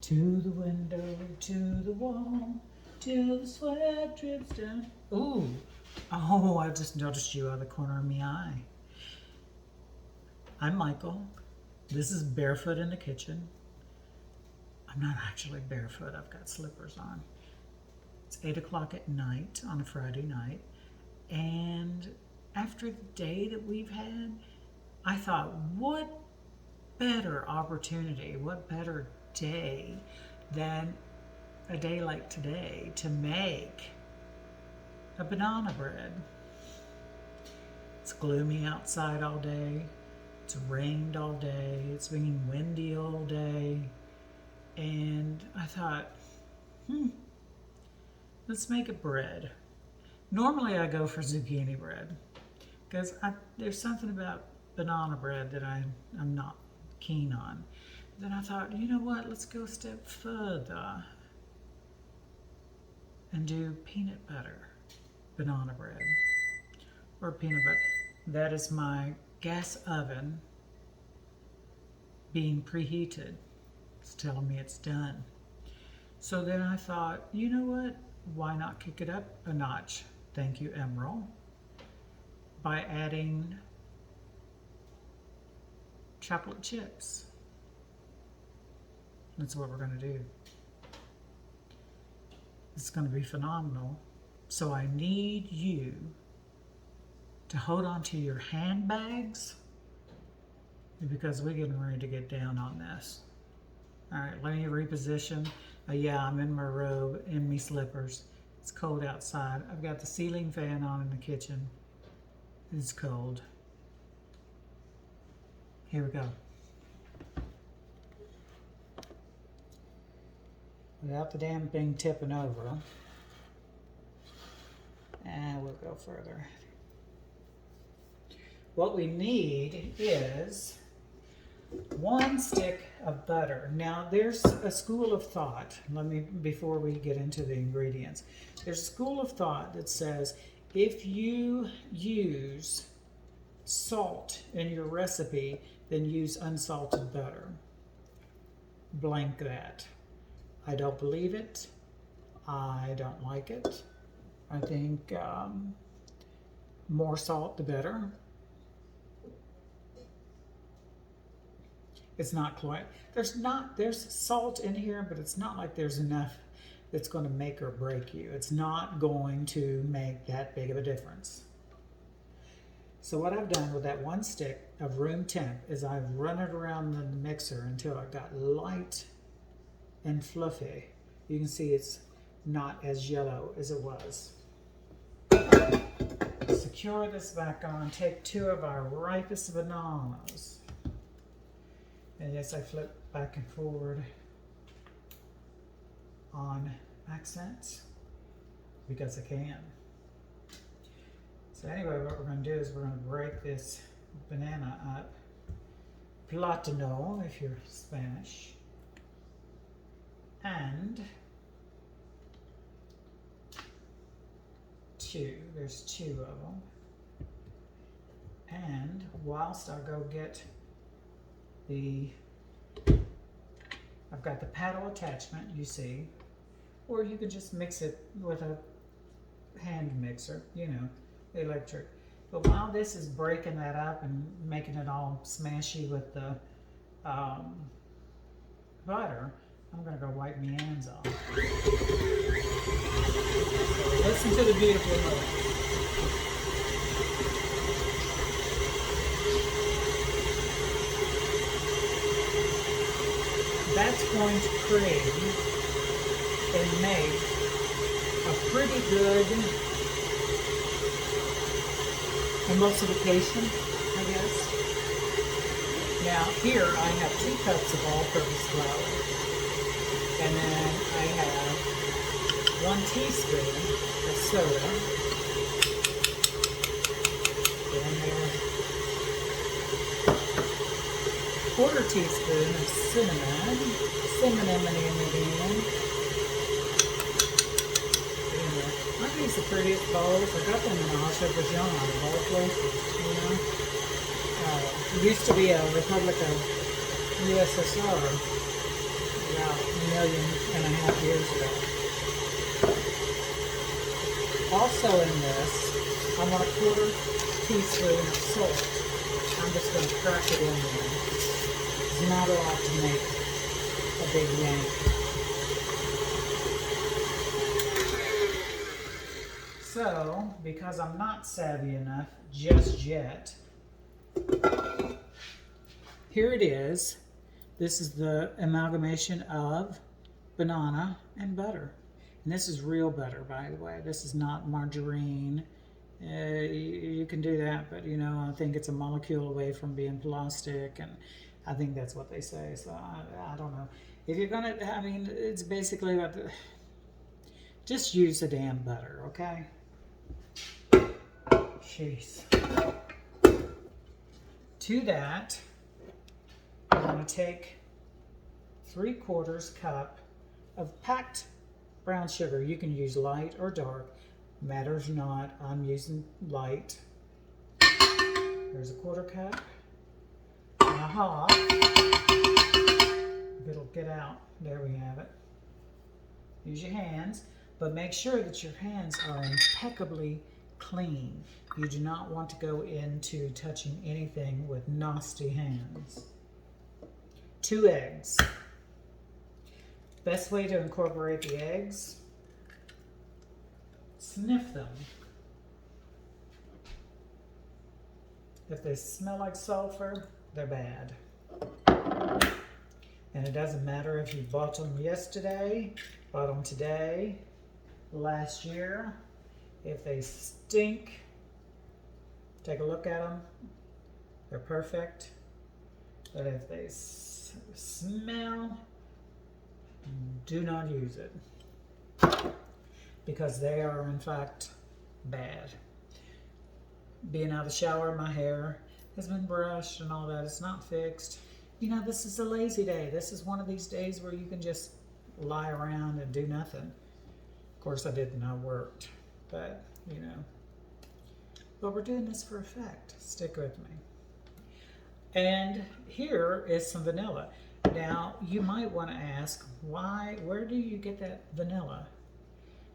To the window, to the wall, till the sweat drips down. Ooh. Oh, I just noticed you out of the corner of my eye. I'm Michael. This is Barefoot in the Kitchen. I'm not actually barefoot. I've got slippers on. It's 8 o'clock at night on a Friday night. And after the day that we've had, I thought, what better opportunity, what better day than a day like today to make a banana bread. It's gloomy outside all day. It's rained all day. It's been windy all day. And I thought, let's make a bread. Normally I go for zucchini bread because there's something about banana bread that I'm not keen on. Then I thought, you know what, let's go a step further and do peanut butter banana bread or peanut butter. That is my gas oven being preheated. It's telling me it's done. So then I thought, you know what, why not kick it up a notch? Thank you, Emerald. By adding chocolate chips. That's what we're going to do. It's going to be phenomenal. So I need you to hold on to your handbags because we're getting ready to get down on this. All right, let me reposition. Yeah, I'm in my robe, in my slippers. It's cold outside. I've got the ceiling fan on in the kitchen. It's cold. Here we go. Without the damn thing tipping over. And we'll go further. What we need is 1 stick of butter. Now there's a school of thought, before we get into the ingredients, there's a school of thought that says if you use salt in your recipe, then use unsalted butter. Blank that. I don't believe it. I don't like it. I think more salt the better. It's not quite, there's salt in here, but it's not like there's enough that's going to make or break you. It's not going to make that big of a difference. So what I've done with that 1 stick of room temp is I've run it around the mixer until it got light and fluffy. You can see it's not as yellow as it was. Secure this back on, take 2 of our ripest bananas. And yes, I flip back and forward on accents because I can. So anyway, what we're going to do is we're going to break this banana up. Plátano, if you're Spanish. And 2. There's 2 of them. And whilst I go get I've got the paddle attachment, you see, or you could just mix it with a hand mixer, you know, electric. But while this is breaking that up and making it all smashy with the butter, I'm gonna go wipe my hands off. So listen to the beautiful noise. That's going to create and make a pretty good emulsification, I guess. Now here I have 2 cups of all-purpose flour, and then I have 1 teaspoon of soda. Get in there. 1/4 teaspoon of cinnamon. Aren't these the prettiest bowls? I got them in Azerbaijan of all places, you know. It used to be a republic of USSR. Wow, 1.5 years ago. Also in this, I want a quarter teaspoon of salt. I'm just going to crack it in there. It's not a lot to make a big yank. So, because I'm not savvy enough just yet, here it is. This is the amalgamation of banana and butter. And this is real butter, by the way. This is not margarine. You can do that, but you know, I think it's a molecule away from being plastic, and I think that's what they say. So I don't know. If you're gonna, I mean, it's basically what just use the damn butter, okay? Jeez. To that, I'm going to take 3/4 cup of packed brown sugar. You can use light or dark, matters not. I'm using light. There's a 1/4 cup and a half. It'll get out. There we have it. Use your hands, but make sure that your hands are impeccably clean. You do not want to go into touching anything with nasty hands. 2 eggs. Best way to incorporate the eggs, sniff them. If they smell like sulfur, they're bad. And it doesn't matter if you bought them yesterday, bought them today, last year. If they stink, take a look at them. They're perfect. But if they smell, do not use it, because they are in fact bad. Being out of the shower, my hair has been brushed and all that. It's not fixed. You know, this is a lazy day. This is one of these days where you can just lie around and do nothing. Of course I didn't, I worked, but you know. But we're doing this for effect. Stick with me. And here is some vanilla. Now, you might want to ask, where do you get that vanilla?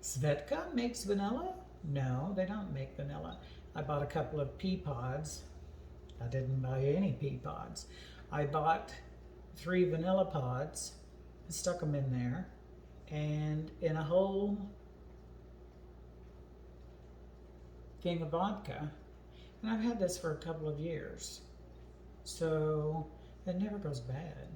Svetka makes vanilla? No, they don't make vanilla. I bought a couple of pea pods. I didn't buy any pea pods. I bought 3 vanilla pods, stuck them in there, and in a whole thing of vodka. And I've had this for a couple of years. So it never goes bad.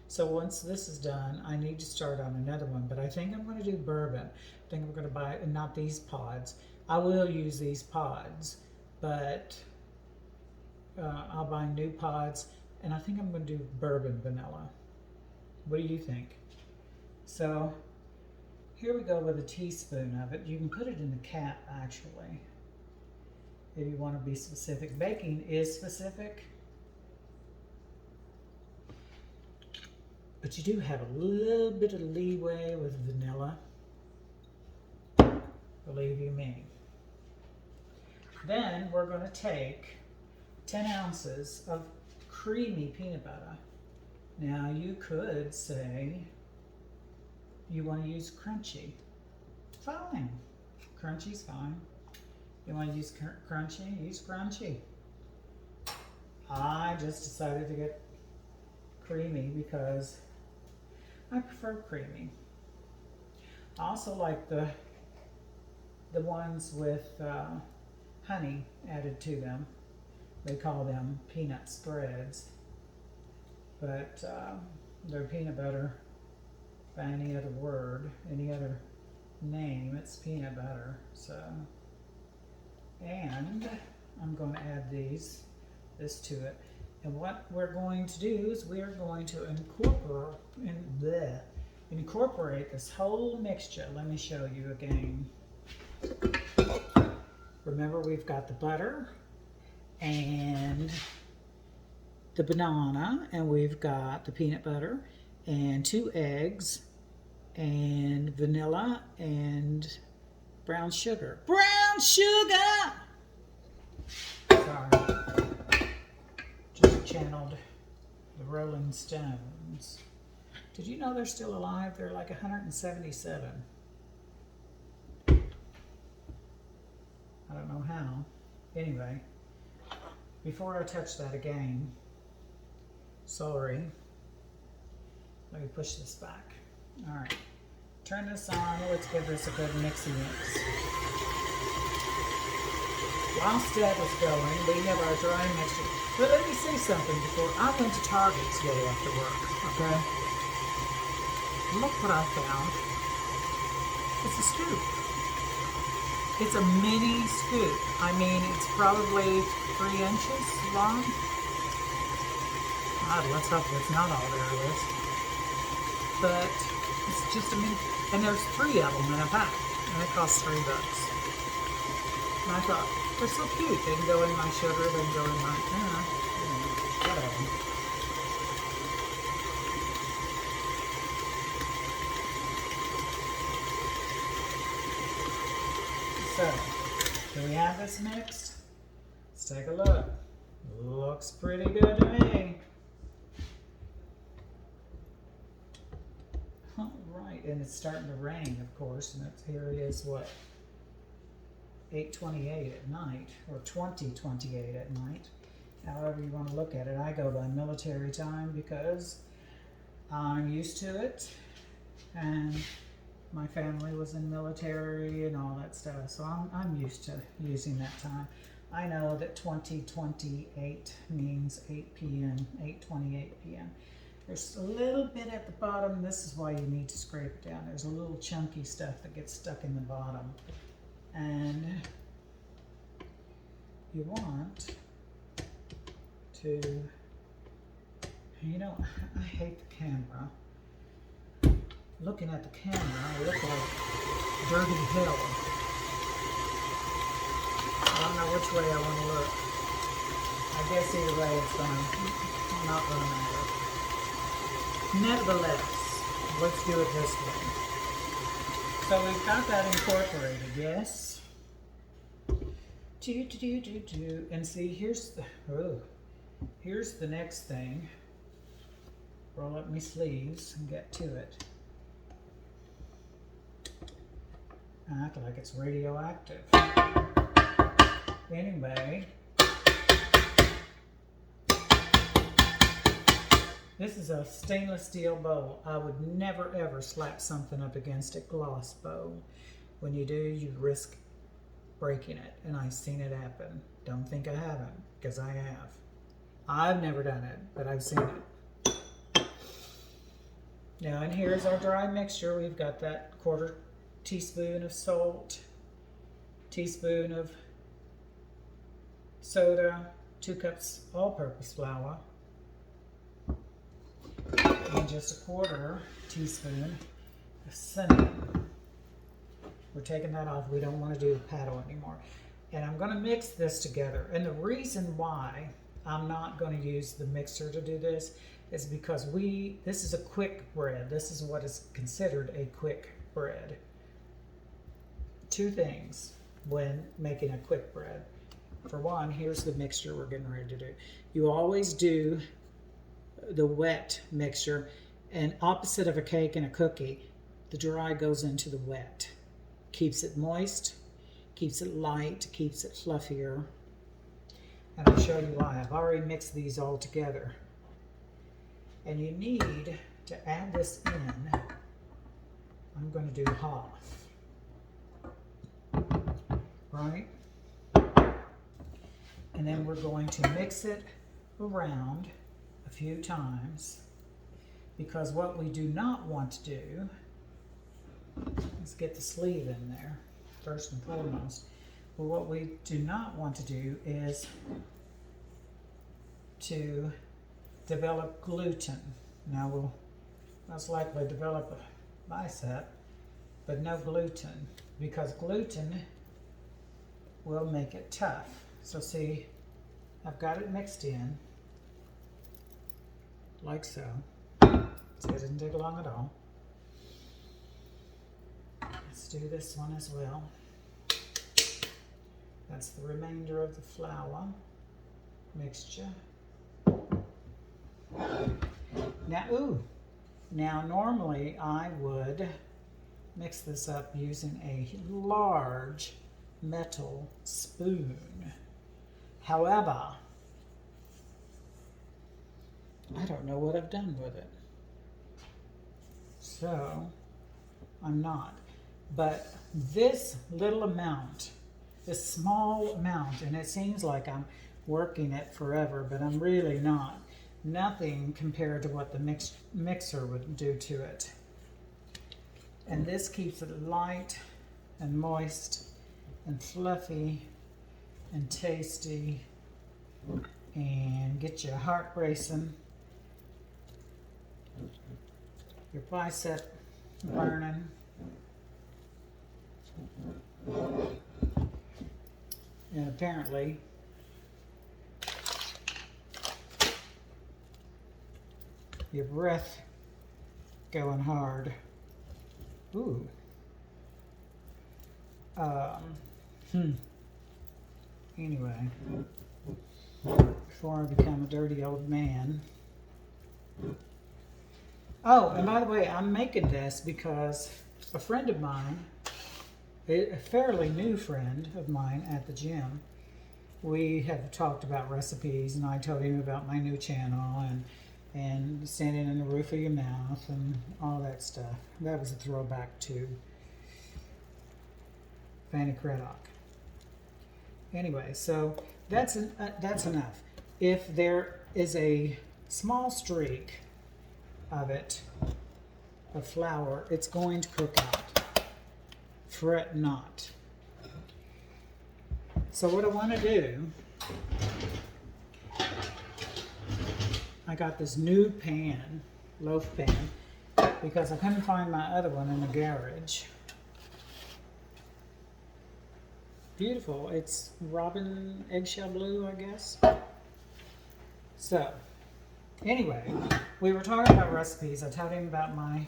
So once this is done, I need to start on another one, but I think I'm going to do bourbon. I think I'm going to buy, not these pods. I will use these pods, but I'll buy new pods, and I think I'm going to do bourbon vanilla. What do you think? So here we go with a teaspoon of it. You can put it in the cap, actually, if you want to be specific. Baking is specific. But you do have a little bit of leeway with vanilla, believe you me. Then we're going to take 10 ounces of creamy peanut butter. Now you could say you want to use crunchy. Fine. Crunchy's fine. You want to use crunchy? Use crunchy. I just decided to get creamy because I prefer creamy. I also like the ones with honey added to them. They call them peanut spreads, but they're peanut butter by any other word, any other name. It's peanut butter. So, and I'm going to add this to it. And what we're going to do is we are going to incorporate this whole mixture. Let me show you again. Remember, we've got the butter and the banana, and we've got the peanut butter and 2 eggs and vanilla and brown sugar. Brown sugar! Sorry. Just channeled the Rolling Stones. Did you know they're still alive? They're like 177. I don't know how. Anyway, before I touch that again, sorry, let me push this back. All right, turn this on. Let's give this a good mixy mix. Whilst that is going, we have our dry mixture. But let me say something before. I went to Target today after work, okay? Look what I found. It's a scoop. It's a mini scoop. I mean, it's probably 3 inches long. God, let's hope it's not all there is. But it's just a mini, and there's 3 of them in a pack, and it costs $3. And I thought, they're so cute. They can go in my sugar, they can go in my, whatever. So, do we have this mixed? Let's take a look. Looks pretty good to me. All right, and it's starting to rain, of course, and here it is, what, 8:28 at night, or 20:28 at night, however you want to look at it. I go by military time because I'm used to it, and my family was in military and all that stuff, so I'm used to using that time. I know that 20:28 means 8 p.m., 8:28 p.m. There's a little bit at the bottom. This is why you need to scrape it down. There's a little chunky stuff that gets stuck in the bottom. And you want to, you know, I hate the camera. Looking at the camera, I look like dirty hell. I don't know which way I want to look. I guess either way it's not going to matter. Nevertheless, let's do it this way. So we've got that incorporated, yes? And see, here's the next thing. Roll up my sleeves and get to it. I act like it's radioactive. Anyway, this is a stainless steel bowl. I would never ever slap something up against a gloss bowl. When you do, you risk breaking it, and I've seen it happen. Don't think I haven't, because I have. I've never done it, but I've seen it. Now, and here's our dry mixture. We've got that 1/4 teaspoon of salt, teaspoon of soda, 2 cups all-purpose flour, and just a 1/4 teaspoon of cinnamon. We're taking that off. We don't want to do the paddle anymore. And I'm going to mix this together. And the reason why I'm not going to use the mixer to do this is because this is a quick bread. This is what is considered a quick bread. 2 things when making a quick bread. For one, here's the mixture we're getting ready to do. You always do the wet mixture, and opposite of a cake and a cookie, the dry goes into the wet. Keeps it moist, keeps it light, keeps it fluffier. And I'll show you why. I've already mixed these all together. And you need to add this in. I'm going to do half. Right? And then we're going to mix it around a few times, because what we do not want to do is get the sleeve in there first and foremost. But what we do not want to do is to develop gluten. Now we'll most likely develop a bicep, but no gluten, because gluten will make it tough. So see, I've got it mixed in like so. See, it doesn't take long at all. Let's do this one as well. That's the remainder of the flour mixture. Now, Now, normally I would mix this up using a large metal spoon. However, I don't know what I've done with it. So, I'm not. But this little amount, this small amount, and it seems like I'm working it forever, but I'm really not. Nothing compared to what the mixer would do to it. And this keeps it light and moist and fluffy and tasty and get your heart racing, your bicep burning. And apparently your breath going hard. Ooh. Anyway, before I become a dirty old man. Oh, and by the way, I'm making this because a friend of mine, a fairly new friend of mine at the gym, we have talked about recipes, and I told him about my new channel and standing in the roof of your mouth and all that stuff. That was a throwback to Fanny Craddock. Anyway, so that's enough. If there is a small streak of it, of flour, it's going to cook out. Fret not. So what I want to do, I got this new pan, loaf pan, because I couldn't find my other one in the garage. Beautiful. It's robin eggshell blue, I guess. So, anyway, we were talking about recipes. I told him about my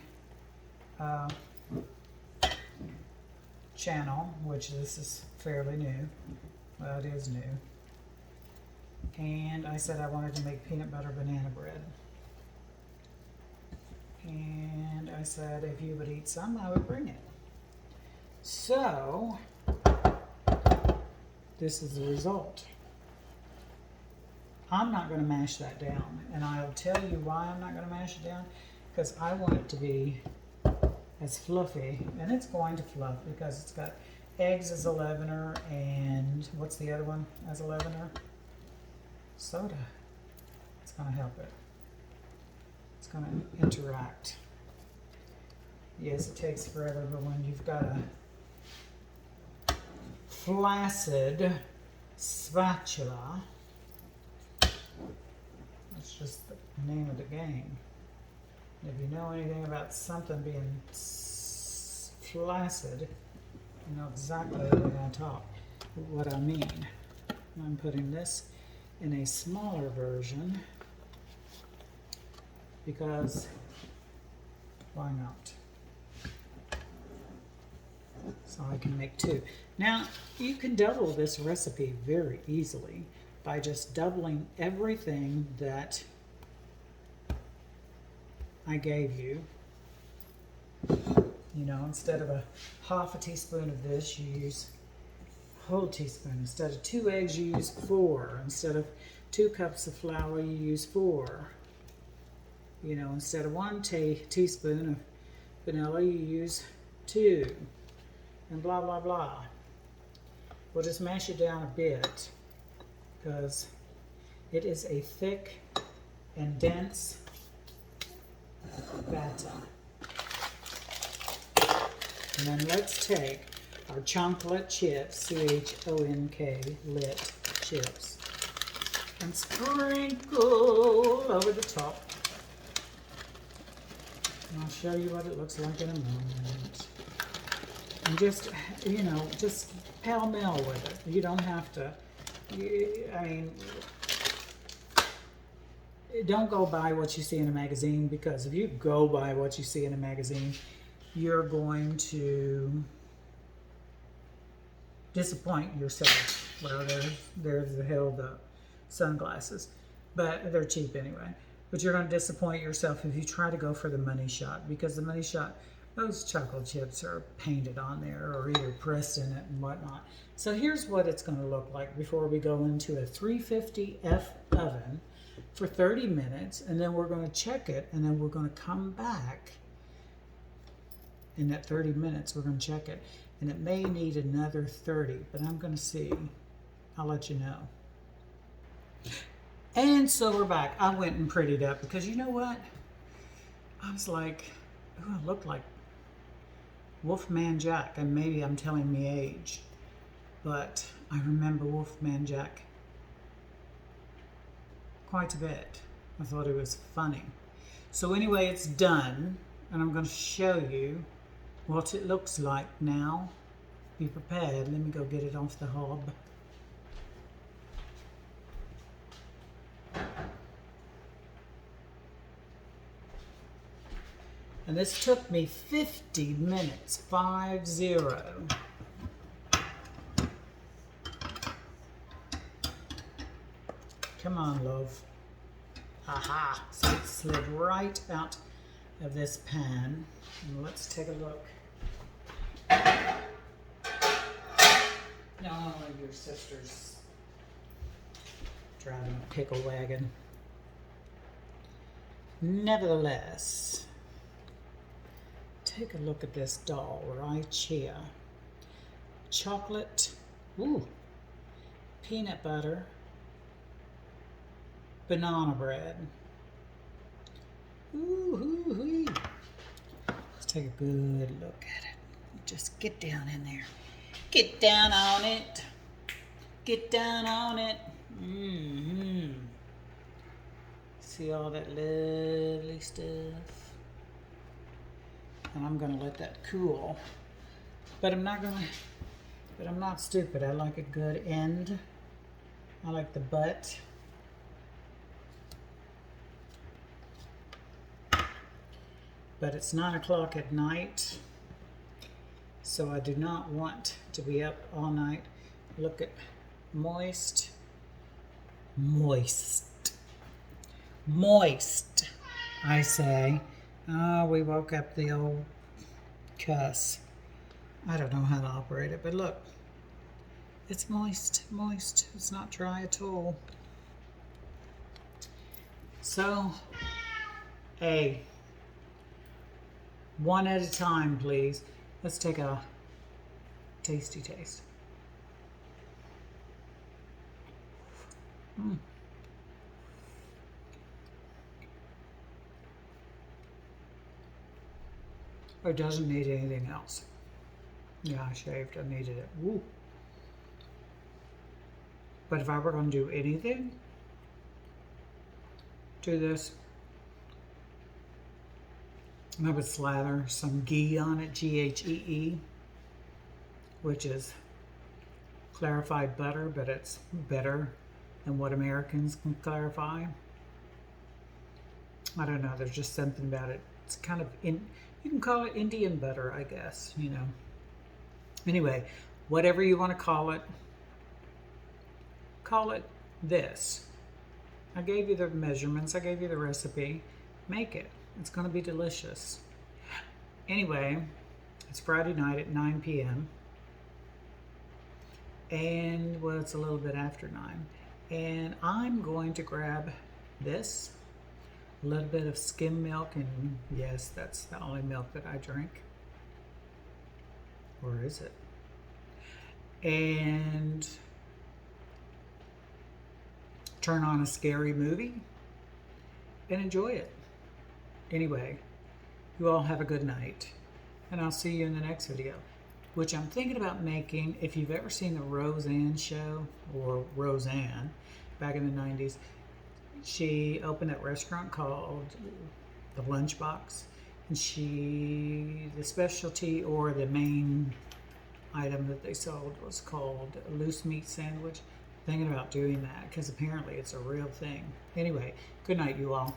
channel, which this is fairly new. Well, it is new. And I said I wanted to make peanut butter banana bread. And I said if you would eat some, I would bring it. So, this is the result. I'm not going to mash that down, and I'll tell you why I'm not going to mash it down, because I want it to be as fluffy, and it's going to fluff because it's got eggs as a leavener, and what's the other one as a leavener? Soda. It's going to help it. It's going to interact. Yes, it takes forever, but when you've got a flaccid spatula, that's just the name of the game. If you know anything about something being flaccid, you know exactly what I mean. I'm putting this in a smaller version because why not? So I can make two. Now, you can double this recipe very easily by just doubling everything that I gave you. You know, instead of a half a teaspoon of this, you use a whole teaspoon. Instead of 2 eggs, you use 4. Instead of 2 cups of flour, you use 4. You know, instead of 1 teaspoon of vanilla, you use 2. And blah, blah, blah. We'll just mash it down a bit because it is a thick and dense batter. And then let's take our chocolate chips, C-H-O-N-K, lit chips, and sprinkle over the top. And I'll show you what it looks like in a moment. And just, you know, just pell-mell with it. You don't have to, I mean, don't go by what you see in a magazine, because if you go by what you see in a magazine, you're going to disappoint yourself. Well, there's the hell the sunglasses, but they're cheap anyway. But you're going to disappoint yourself if you try to go for the money shot, because the money shot, those chocolate chips are painted on there or either pressed in it and whatnot. So here's what it's going to look like before we go into a 350F oven for 30 minutes, and then we're going to check it, and then we're going to come back in that 30 minutes. We're going to check it, and it may need another 30, but I'm going to see. I'll let you know. And so we're back. I went and prettied up because you know what? I was like, ooh, I look like Wolfman Jack, and maybe I'm telling me age, but I remember Wolfman Jack quite a bit. I thought it was funny. So anyway, it's done, and I'm going to show you what it looks like now. Be prepared. Let me go get it off the hob. And this took me 50 minutes, 50. Come on, love. Aha! So it slid right out of this pan. And let's take a look. No, your sister's driving a pickle wagon. Nevertheless, take a look at this doll, rye chia, chocolate, ooh, peanut butter, banana bread. Ooh. Let's take a good look at it. Just get down in there. Get down on it. Get down on it. See all that lovely stuff? And I'm gonna let that cool. But I'm not stupid. I like a good end. I like the butt. But it's 9 o'clock at night, so I do not want to be up all night. Look at moist, I say. Oh, we woke up the old cuss. I don't know how to operate it, but look, it's moist. It's not dry at all. So, one at a time, please. Let's take a tasty taste. It doesn't need anything else. Yeah, I shaved. I needed it. Woo. But if I were going to do anything to this, I would slather some ghee on it, Ghee, which is clarified butter, but it's better than what Americans can clarify. I don't know, there's just something about it. It's kind of, you can call it Indian butter, I guess, you know. Anyway, whatever you want to call it this. I gave you the measurements, I gave you the recipe. Make it. It's going to be delicious. Anyway, it's Friday night at 9 p.m. And, well, it's a little bit after 9. And I'm going to grab this, a little bit of skim milk, and yes, that's the only milk that I drink. Or is it? And turn on a scary movie and enjoy it. Anyway, you all have a good night, and I'll see you in the next video, which I'm thinking about making. If you've ever seen the Roseanne show, or Roseanne, back in the 90s, she opened that restaurant called the Lunchbox, and the specialty or the main item that they sold was called a loose meat sandwich. Thinking about doing that because apparently it's a real thing. Anyway, good night, you all.